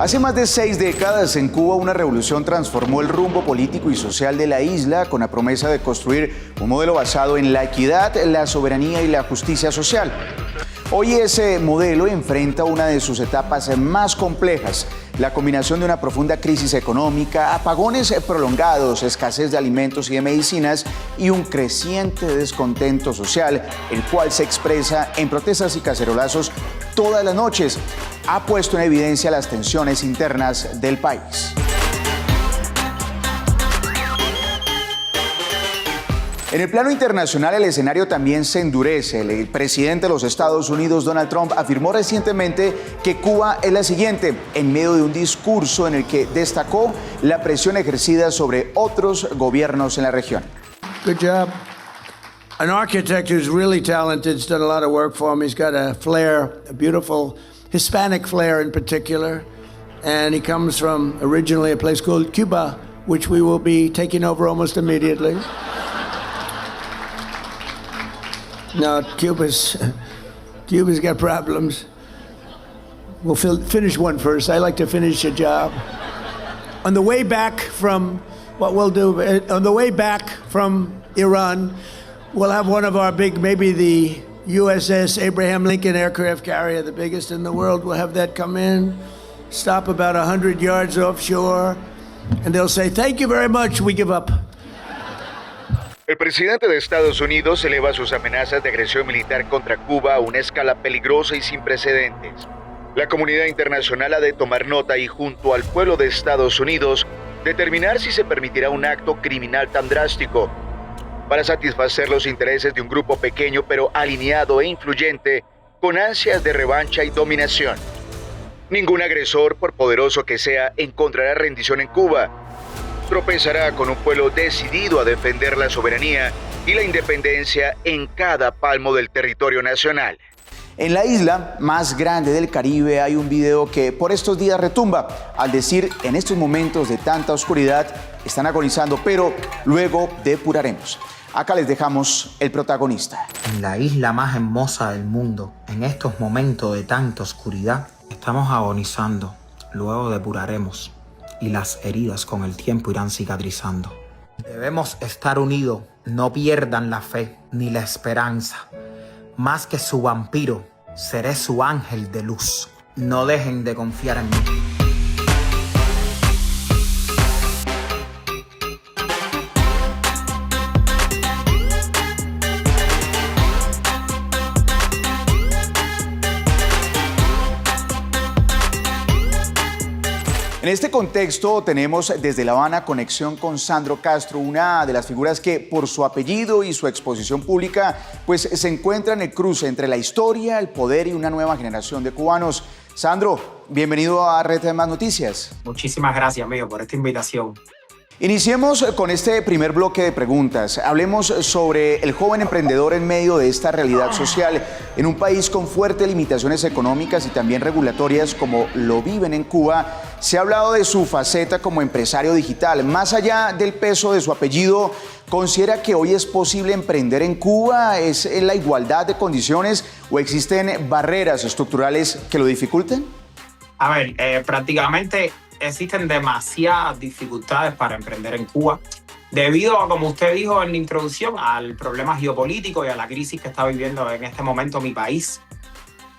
Hace más de 6 décadas en Cuba una revolución transformó el rumbo político y social de la isla con la promesa de construir un modelo basado en la equidad, la soberanía y la justicia social. Hoy ese modelo enfrenta una de sus etapas más complejas, la combinación de una profunda crisis económica, apagones prolongados, escasez de alimentos y de medicinas y un creciente descontento social, el cual se expresa en protestas y cacerolazos todas las noches. Ha puesto en evidencia las tensiones internas del país. En el plano internacional, el escenario también se endurece. El presidente de los Estados Unidos, Donald Trump, afirmó recientemente que Cuba es la siguiente, en medio de un discurso en el que destacó la presión ejercida sobre otros gobiernos en la región. Good job. An architect who's really talented, has done a lot of work for me. He's got a flair, a beautiful Hispanic flair in particular. And he comes from originally a place called Cuba, which we will be taking over almost immediately. No, Cuba's got problems. We'll finish one first. I like to finish a job. On the way back from, what we'll do, on the way back from Iran, we'll have one of our big, maybe the USS Abraham Lincoln aircraft carrier, the biggest in the world. We'll have that come in, stop about 100 yards offshore, and they'll say, "Thank you very much, we give up." El presidente de Estados Unidos eleva sus amenazas de agresión militar contra Cuba a una escala peligrosa y sin precedentes. La comunidad internacional ha de tomar nota y, junto al pueblo de Estados Unidos, determinar si se permitirá un acto criminal tan drástico para satisfacer los intereses de un grupo pequeño pero alineado e influyente con ansias de revancha y dominación. Ningún agresor, por poderoso que sea, encontrará rendición en Cuba. Tropezará con un pueblo decidido a defender la soberanía y la independencia en cada palmo del territorio nacional. En la isla más grande del Caribe hay un video que por estos días retumba al decir: en estos momentos de tanta oscuridad están agonizando, pero luego depuraremos. Acá les dejamos el protagonista. En la isla más hermosa del mundo, en estos momentos de tanta oscuridad, estamos agonizando, luego depuraremos. Y las heridas con el tiempo irán cicatrizando. Debemos estar unidos, no pierdan la fe ni la esperanza. Más que su vampiro, seré su ángel de luz. No dejen de confiar en mí. En este contexto tenemos desde La Habana conexión con Sandro Castro, una de las figuras que por su apellido y su exposición pública pues se encuentra en el cruce entre la historia, el poder y una nueva generación de cubanos. Sandro, bienvenido a Red de Más Noticias. Muchísimas gracias, amigo, por esta invitación. Iniciemos con este primer bloque de preguntas. Hablemos sobre el joven emprendedor en medio de esta realidad social en un país con fuertes limitaciones económicas y también regulatorias como lo viven en Cuba. Se ha hablado de su faceta como empresario digital. Más allá del peso de su apellido, ¿considera que hoy es posible emprender en Cuba? ¿Es la igualdad de condiciones o existen barreras estructurales que lo dificulten? A ver, prácticamente existen demasiadas dificultades para emprender en Cuba debido a, como usted dijo en la introducción, al problema geopolítico y a la crisis que está viviendo en este momento mi país.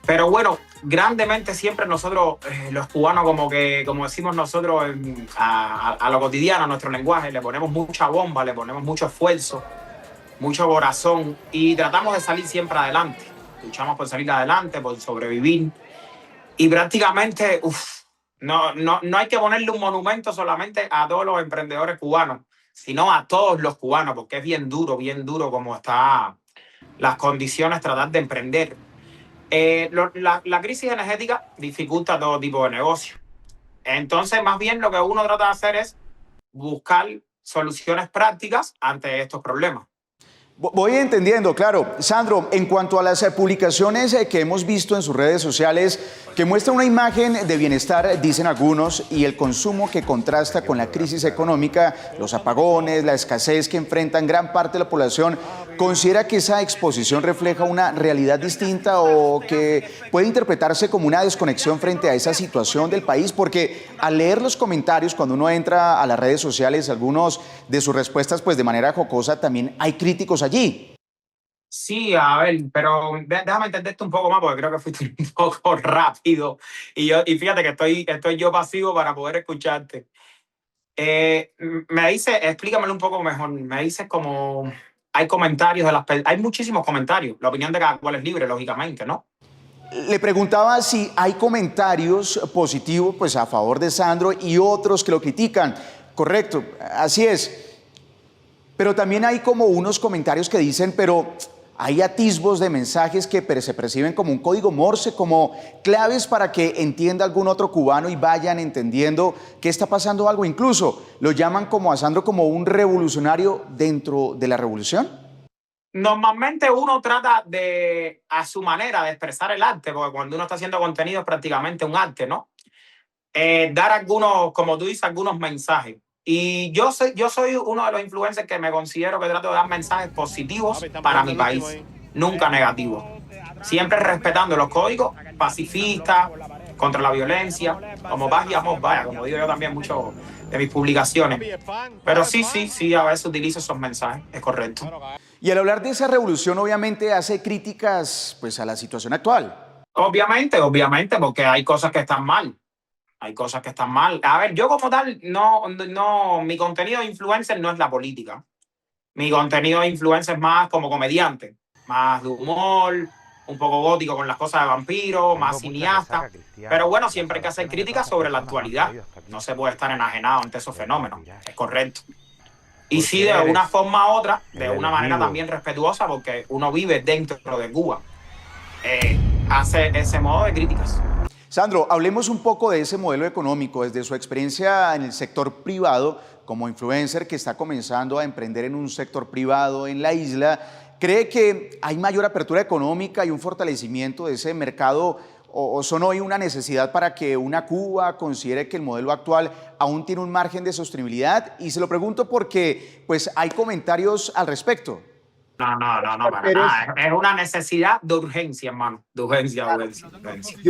Pero bueno, grandemente siempre nosotros, los cubanos, como decimos nosotros a lo cotidiano, a nuestro lenguaje, le ponemos mucha bomba, le ponemos mucho esfuerzo, mucho corazón y tratamos de salir siempre adelante. Luchamos por salir adelante, por sobrevivir y prácticamente, no hay que ponerle un monumento solamente a todos los emprendedores cubanos, sino a todos los cubanos, porque es bien duro como están las condiciones tratar de emprender. La crisis energética dificulta todo tipo de negocio. Entonces, más bien lo que uno trata de hacer es buscar soluciones prácticas ante estos problemas. Voy entendiendo, claro. Sandro, en cuanto a las publicaciones que hemos visto en sus redes sociales que muestran una imagen de bienestar, dicen algunos, y el consumo que contrasta con la crisis económica, los apagones, la escasez que enfrentan gran parte de la población, ¿Considera que esa exposición refleja una realidad distinta o que puede interpretarse como una desconexión frente a esa situación del país? Porque al leer los comentarios, cuando uno entra a las redes sociales, algunos de sus respuestas, pues de manera jocosa, también hay críticos allí. Sí, a ver, pero déjame entenderte un poco más porque creo que fuiste un poco rápido y fíjate que estoy yo pasivo para poder escucharte. Me dice, explícamelo un poco mejor. Me dices como hay comentarios hay muchísimos comentarios. La opinión de cada cual es libre, lógicamente, ¿no? Le preguntaba si hay comentarios positivos pues a favor de Sandro y otros que lo critican. Correcto, así es. Pero también hay como unos comentarios que dicen, pero hay atisbos de mensajes que se perciben como un código Morse, como claves para que entienda algún otro cubano y vayan entendiendo que está pasando algo. Incluso lo llaman como a Sandro como un revolucionario dentro de la revolución. Normalmente uno trata a su manera, de expresar el arte, porque cuando uno está haciendo contenido es prácticamente un arte, ¿no? Dar algunos, como tú dices, algunos mensajes. Y yo soy uno de los influencers que me considero que trato de dar mensajes positivos para mi país, nunca negativos. Siempre respetando los códigos pacifistas, contra la violencia, como paz y amor, vaya, como digo yo también mucho de mis publicaciones. Pero sí, a veces utilizo esos mensajes, es correcto. Y al hablar de esa revolución, obviamente hace críticas pues a la situación actual. Obviamente, porque hay cosas que están mal. Hay cosas que están mal. A ver, yo como tal, no, mi contenido de influencer no es la política. Mi contenido de influencer es más como comediante, más de humor, un poco gótico con las cosas de vampiro, más cineasta. Pero bueno, siempre hay que hacer críticas sobre la actualidad. No se puede estar enajenado ante esos fenómenos. Es correcto. Y sí, de una forma u otra, de una manera también respetuosa, porque uno vive dentro de Cuba, hace ese modo de críticas. Sandro, hablemos un poco de ese modelo económico, desde su experiencia en el sector privado, como influencer que está comenzando a emprender en un sector privado en la isla. ¿Cree que hay mayor apertura económica y un fortalecimiento de ese mercado o son hoy una necesidad para que una Cuba considere que el modelo actual aún tiene un margen de sostenibilidad? Y se lo pregunto porque pues, hay comentarios al respecto. No, para nada. Es una necesidad de urgencia, hermano. De urgencia.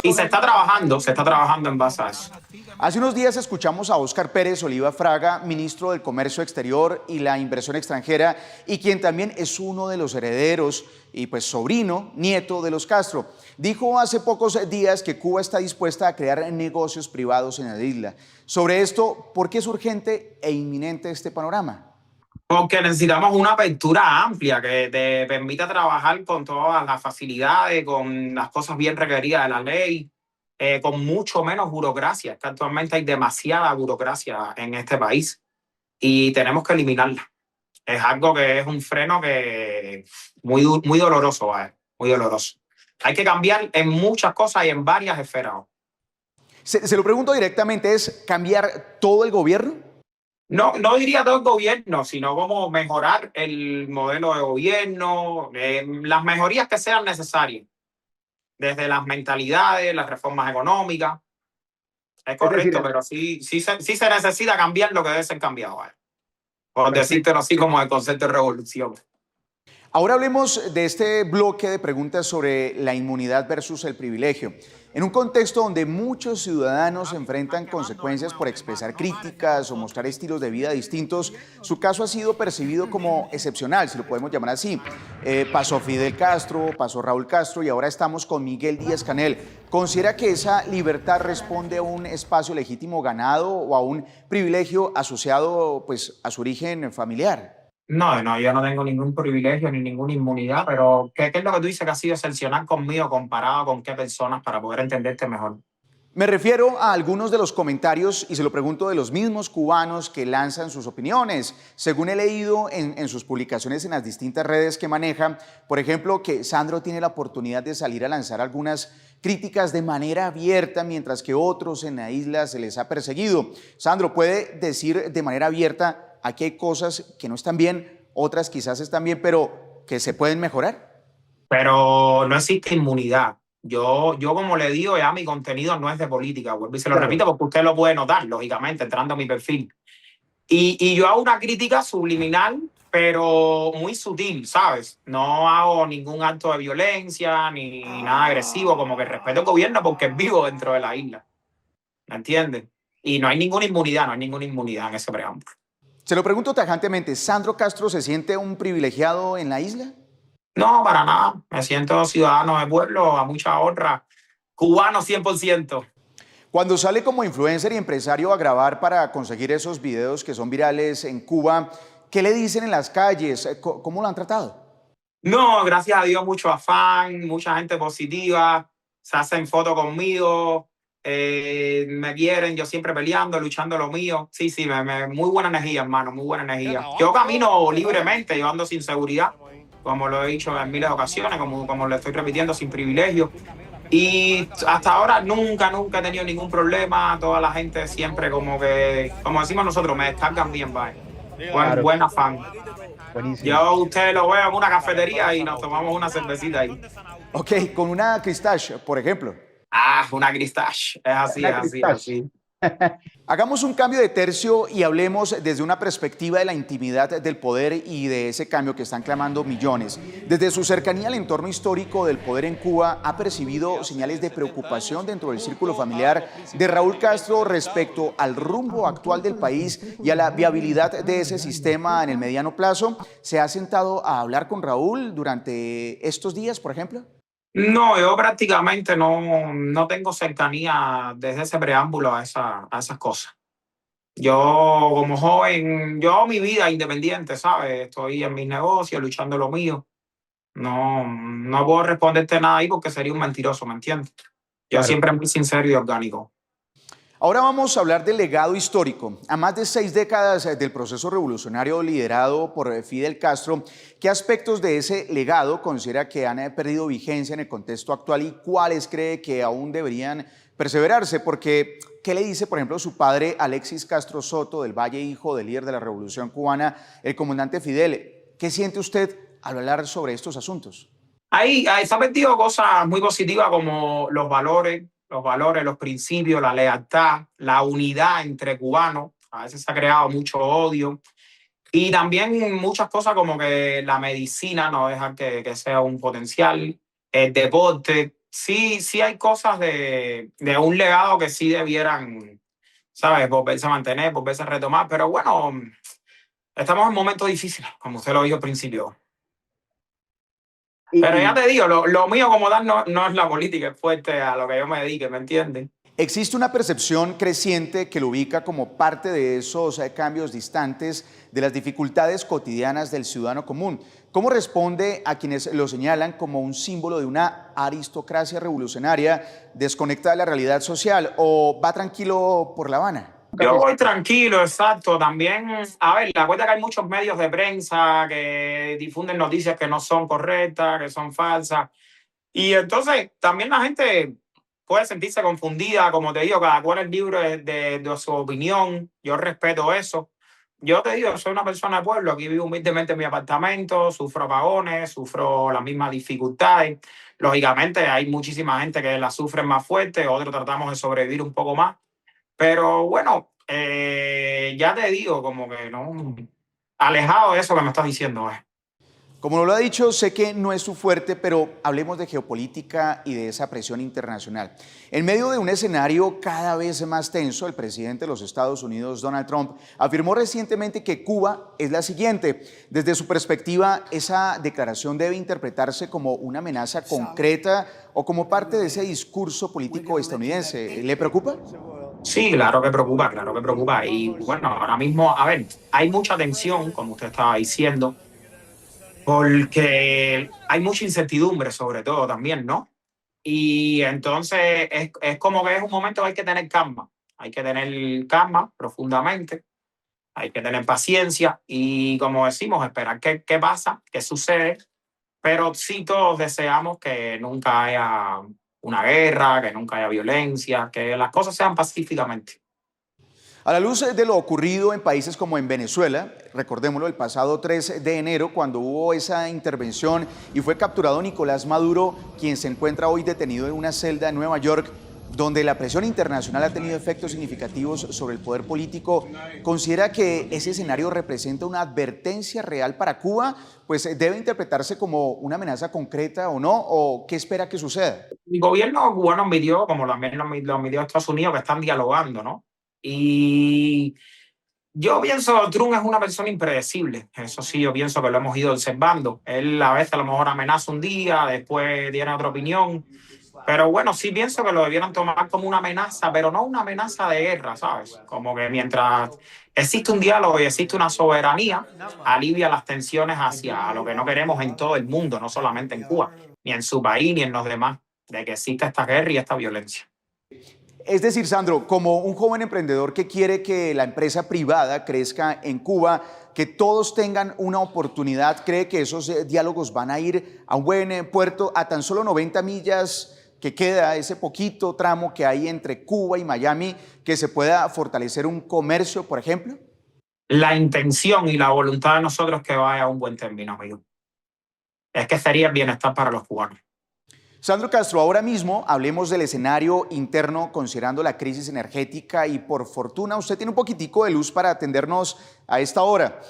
Y se está trabajando en base a eso. Hace unos días escuchamos a Óscar Pérez Oliva Fraga, ministro del Comercio Exterior y la Inversión Extranjera, y quien también es uno de los herederos y pues sobrino, nieto de los Castro. Dijo hace pocos días que Cuba está dispuesta a crear negocios privados en la isla. Sobre esto, ¿por qué es urgente e inminente este panorama? Porque necesitamos una apertura amplia que te permita trabajar con todas las facilidades, con las cosas bien requeridas de la ley, con mucho menos burocracia. Es que actualmente hay demasiada burocracia en este país y tenemos que eliminarla. Es algo que es un freno que muy doloroso, muy doloroso. Hay que cambiar en muchas cosas y en varias esferas. Se lo pregunto directamente, ¿es cambiar todo el gobierno? No diría todo el gobierno, sino cómo mejorar el modelo de gobierno, las mejorías que sean necesarias, desde las mentalidades, las reformas económicas. Es correcto, pero sí se necesita cambiar lo que debe ser cambiado, por decírtelo así como el concepto de revolución. Ahora hablemos de este bloque de preguntas sobre la inmunidad versus el privilegio. En un contexto donde muchos ciudadanos enfrentan consecuencias por expresar críticas o mostrar estilos de vida distintos, su caso ha sido percibido como excepcional, si lo podemos llamar así. Pasó Fidel Castro, pasó Raúl Castro y ahora estamos con Miguel Díaz-Canel. ¿Considera que esa libertad responde a un espacio legítimo ganado o a un privilegio asociado pues, a su origen familiar? No, yo no tengo ningún privilegio ni ninguna inmunidad, pero ¿qué es lo que tú dices que ha sido excepcional conmigo comparado con qué personas para poder entenderte mejor? Me refiero a algunos de los comentarios y se lo pregunto de los mismos cubanos que lanzan sus opiniones. Según he leído en sus publicaciones en las distintas redes que maneja, por ejemplo, que Sandro tiene la oportunidad de salir a lanzar algunas críticas de manera abierta, mientras que otros en la isla se les ha perseguido. Sandro, ¿puede decir de manera abierta aquí hay cosas que no están bien, otras quizás están bien, pero que se pueden mejorar? Pero no existe inmunidad. Yo como le digo, ya mi contenido no es de política, vuelvo y se lo repito porque usted lo puede notar, lógicamente, entrando a mi perfil. Y yo hago una crítica subliminal, pero muy sutil, ¿sabes? No hago ningún acto de violencia ni nada agresivo, como que respeto el gobierno porque vivo dentro de la isla, ¿me entiendes? Y no hay ninguna inmunidad, no hay ninguna inmunidad en ese preámbulo. Se lo pregunto tajantemente, ¿Sandro Castro se siente un privilegiado en la isla? No, para nada. Me siento ciudadano de pueblo, a mucha honra. Cubano 100%. Cuando sale como influencer y empresario a grabar para conseguir esos videos que son virales en Cuba, ¿qué le dicen en las calles? ¿Cómo lo han tratado? No, gracias a Dios, mucho afán, mucha gente positiva, se hacen fotos conmigo, me quieren, yo siempre peleando, luchando lo mío. Sí, sí, muy buena energía, hermano, muy buena energía. Yo camino libremente, yo ando sin seguridad, como lo he dicho en miles de ocasiones, como lo estoy repitiendo, sin privilegio. Y hasta ahora nunca he tenido ningún problema. Toda la gente siempre como decimos nosotros, me descargan bien, bye. Buen afán. Buenísimo. Yo usted lo veo en una cafetería y nos tomamos una cervecita ahí. Ok, con una Cristache, por ejemplo. Ah, una Cristache. Es así. Hagamos un cambio de tercio y hablemos desde una perspectiva de la intimidad del poder y de ese cambio que están clamando millones. Desde su cercanía al entorno histórico del poder en Cuba, ¿ha percibido señales de preocupación dentro del círculo familiar de Raúl Castro respecto al rumbo actual del país y a la viabilidad de ese sistema en el mediano plazo? ¿Se ha sentado a hablar con Raúl durante estos días, por ejemplo? No, yo prácticamente no tengo cercanía desde ese preámbulo a esas cosas. Yo como joven, yo hago mi vida independiente, ¿sabes? Estoy en mis negocios, luchando lo mío. No puedo responderte nada ahí porque sería un mentiroso, ¿me entiendes? Yo siempre muy sincero y orgánico. Ahora vamos a hablar del legado histórico. A más de 6 décadas del proceso revolucionario liderado por Fidel Castro, ¿qué aspectos de ese legado considera que han perdido vigencia en el contexto actual y cuáles cree que aún deberían perseverarse? Porque, ¿qué le dice, por ejemplo, su padre Alexis Castro Soto del Valle, hijo del líder de la Revolución Cubana, el comandante Fidel? ¿Qué siente usted al hablar sobre estos asuntos? Ahí se han perdido cosas muy positivas como los valores, los principios, la lealtad, la unidad entre cubanos. A veces se ha creado mucho odio. Y también muchas cosas como que la medicina no deja que sea un potencial, el deporte. Sí hay cosas de un legado que sí debieran, ¿sabes? Volverse a mantener, volverse a retomar. Pero bueno, estamos en momentos difíciles, como usted lo dijo al principio. Pero ya te digo, lo mío como tal no es la política, es fuerte a lo que yo me dedique, ¿me entiendes? Existe una percepción creciente que lo ubica como parte de esos cambios distantes de las dificultades cotidianas del ciudadano común. ¿Cómo responde a quienes lo señalan como un símbolo de una aristocracia revolucionaria desconectada de la realidad social? ¿O va tranquilo por La Habana? Yo voy tranquilo, exacto. También, a ver, la cuenta que hay muchos medios de prensa que difunden noticias que no son correctas, que son falsas. Y entonces también la gente puede sentirse confundida, como te digo, cada cual es libre de su opinión. Yo respeto eso. Yo te digo, soy una persona de pueblo, aquí vivo humildemente en mi apartamento, sufro apagones, sufro las mismas dificultades. Lógicamente hay muchísima gente que la sufre más fuerte, otros tratamos de sobrevivir un poco más. Pero bueno, ya te digo, como que no, alejado de eso que me estás diciendo. Como lo ha dicho, sé que no es su fuerte, pero hablemos de geopolítica y de esa presión internacional. En medio de un escenario cada vez más tenso, el presidente de los Estados Unidos, Donald Trump, afirmó recientemente que Cuba es la siguiente. Desde su perspectiva, ¿esa declaración debe interpretarse como una amenaza concreta o como parte de ese discurso político estadounidense? ¿Le preocupa? Sí, claro que preocupa, claro que preocupa. Y bueno, ahora mismo, a ver, hay mucha tensión, como usted estaba diciendo, porque hay mucha incertidumbre sobre todo también, ¿no? Y entonces es como que es un momento que hay que tener calma profundamente, hay que tener paciencia y como decimos, esperar qué pasa, qué sucede, pero sí todos deseamos que nunca haya una guerra, que nunca haya violencia, que las cosas sean pacíficamente. A la luz de lo ocurrido en países como en Venezuela, recordémoslo, el pasado 3 de enero, cuando hubo esa intervención y fue capturado Nicolás Maduro, quien se encuentra hoy detenido en una celda en Nueva York, donde la presión internacional ha tenido efectos significativos sobre el poder político, ¿considera que ese escenario representa una advertencia real para Cuba? Pues debe interpretarse como una amenaza concreta o no, ¿o qué espera que suceda? El gobierno cubano midió, como también lo midió Estados Unidos, que están dialogando, ¿no? Y yo pienso, Trump es una persona impredecible. Eso sí, yo pienso que lo hemos ido observando. Él a veces a lo mejor amenaza un día, después tiene otra opinión. Pero bueno, sí pienso que lo debieran tomar como una amenaza, pero no una amenaza de guerra, ¿sabes? Como que mientras existe un diálogo y existe una soberanía, alivia las tensiones hacia lo que no queremos en todo el mundo, no solamente en Cuba, ni en su país, ni en los demás, de que exista esta guerra y esta violencia. Es decir, Sandro, como un joven emprendedor que quiere que la empresa privada crezca en Cuba, que todos tengan una oportunidad, ¿cree que esos diálogos van a ir a un buen puerto a tan solo 90 millas que queda, ese poquito tramo que hay entre Cuba y Miami, que se pueda fortalecer un comercio, por ejemplo? La intención y la voluntad de nosotros es que vaya a un buen término, amigo. Es que sería el bienestar para los cubanos. Sandro Castro, ahora mismo hablemos del escenario interno considerando la crisis energética y por fortuna usted tiene un poquitico de luz para atendernos a esta hora.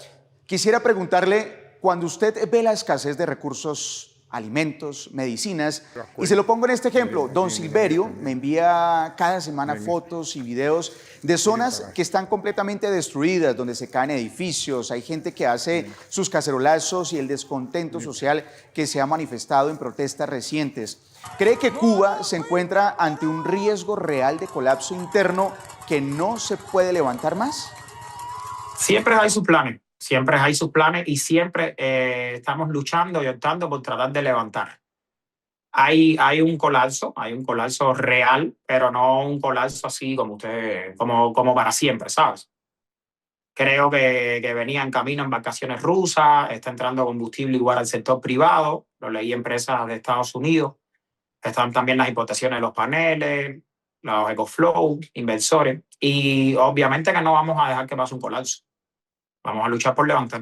Quisiera preguntarle, cuando usted ve la escasez de recursos, alimentos, medicinas, y se lo pongo en este ejemplo, don Silverio me envía cada semana fotos y videos de zonas que están completamente destruidas, donde se caen edificios, hay gente que hace sus cacerolazos y el descontento social que se ha manifestado en protestas recientes. ¿Cree que Cuba se encuentra ante un riesgo real de colapso interno que no se puede levantar más? Siempre hay sus planes y siempre estamos luchando y optando por tratar de levantar. Hay un colapso real, pero no un colapso así como para siempre, ¿sabes? Creo que venía en camino embarcaciones rusas, está entrando combustible igual al sector privado, lo leí en empresas de Estados Unidos, están también las importaciones de los paneles, los EcoFlow, inversores, y obviamente que no vamos a dejar que pase un colapso. Vamos a luchar por levantar.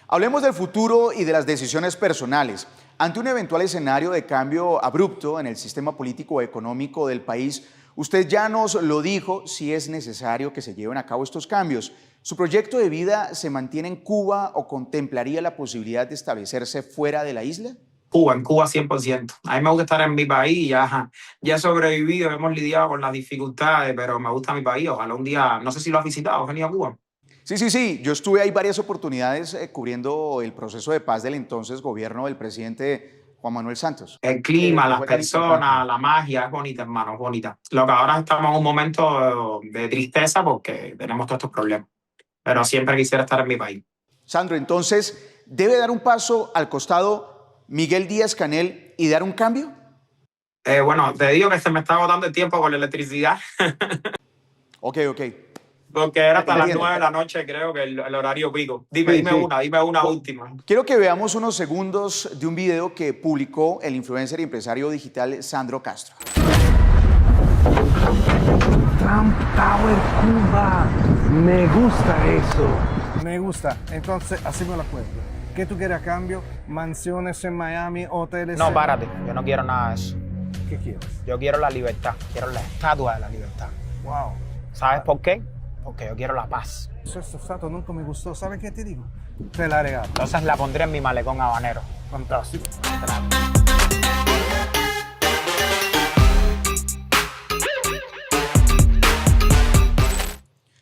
Hablemos del futuro y de las decisiones personales. Ante un eventual escenario de cambio abrupto en el sistema político o económico del país, usted ya nos lo dijo, si es necesario que se lleven a cabo estos cambios. ¿Su proyecto de vida se mantiene en Cuba o contemplaría la posibilidad de establecerse fuera de la isla? En Cuba 100%. A mí me gusta estar en mi país, ya he sobrevivido, hemos lidiado con las dificultades, pero me gusta mi país. Ojalá un día, no sé si lo has visitado, ¿has venido a Cuba? Sí. Yo estuve ahí varias oportunidades cubriendo el proceso de paz del entonces gobierno del presidente Juan Manuel Santos. El clima, las personas, la magia, es bonita, hermano, es bonita. Lo que ahora estamos en un momento de tristeza porque tenemos todos estos problemas. Pero siempre quisiera estar en mi país. Sandro, entonces, ¿debe dar un paso al costado Miguel Díaz-Canel y dar un cambio? Bueno, te digo que se me está agotando el tiempo con la electricidad. Ok. Porque era hasta las 9 de la noche, creo que el horario pico. Dime una última. Quiero que veamos unos segundos de un video que publicó el influencer y empresario digital Sandro Castro. Trump Tower Cuba. Me gusta eso. Me gusta. Entonces, así me lo acuerdo. ¿Qué tú quieres a cambio? Mansiones en Miami, hoteles. No, párate. Yo no quiero nada de eso. ¿Qué quieres? Yo quiero la libertad. Quiero la estatua de la libertad. Wow. ¿Sabes por qué? Porque yo quiero la paz. Esa estatua nunca me gustó. ¿Sabes qué te digo? Te la regalo. Entonces la pondré en mi malecón habanero. Fantástico.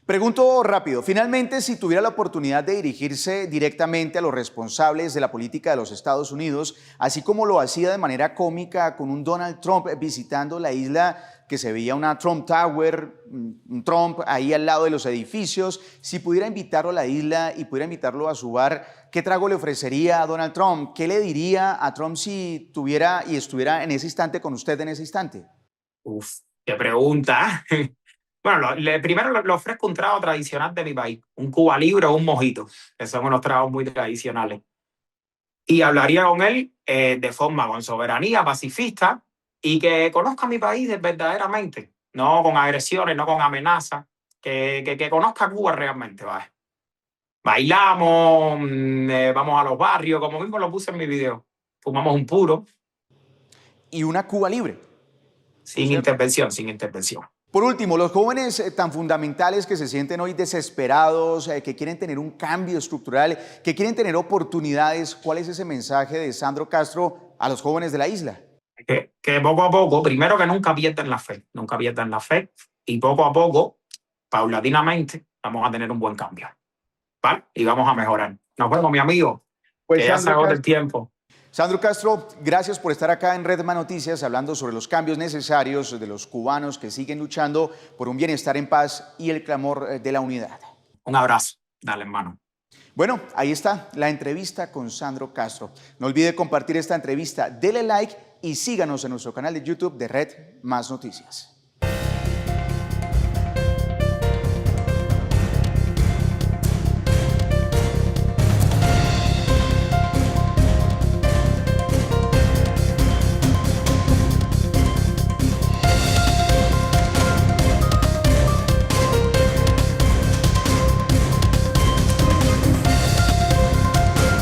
Pregunto rápido, finalmente, si tuviera la oportunidad de dirigirse directamente a los responsables de la política de los Estados Unidos, así como lo hacía de manera cómica con un Donald Trump visitando la isla que se veía una Trump Tower, un Trump ahí al lado de los edificios, si pudiera invitarlo a la isla y pudiera invitarlo a su bar, ¿qué trago le ofrecería a Donald Trump? ¿Qué le diría a Trump si tuviera y estuviera en ese instante con usted en ese instante? Qué pregunta. Bueno, primero le ofrezco un trago tradicional de mi país, un Cuba Libre o un mojito, que son unos tragos muy tradicionales. Y hablaría con él de forma con soberanía, pacifista, y que conozca mi país verdaderamente, no con agresiones, no con amenazas, que conozca Cuba realmente, ¿vale? Bailamos, vamos a los barrios, como mismo lo puse en mi video, fumamos un puro. Y una Cuba Libre. Sin intervención, sin intervención. Por último, los jóvenes tan fundamentales que se sienten hoy desesperados, que quieren tener un cambio estructural, que quieren tener oportunidades, ¿cuál es ese mensaje de Sandro Castro a los jóvenes de la isla? Que poco a poco, primero que nunca pierdan la fe y poco a poco, paulatinamente, vamos a tener un buen cambio, ¿vale? Y vamos a mejorar. Nos vemos, mi amigo, Pues que ya se agota el tiempo. Sandro Castro, gracias por estar acá en Redman Noticias hablando sobre los cambios necesarios de los cubanos que siguen luchando por un bienestar en paz y el clamor de la unidad. Un abrazo. Dale, hermano. Bueno, ahí está la entrevista con Sandro Castro. No olvide compartir esta entrevista, dele like y síganos en nuestro canal de YouTube de Red Más Noticias.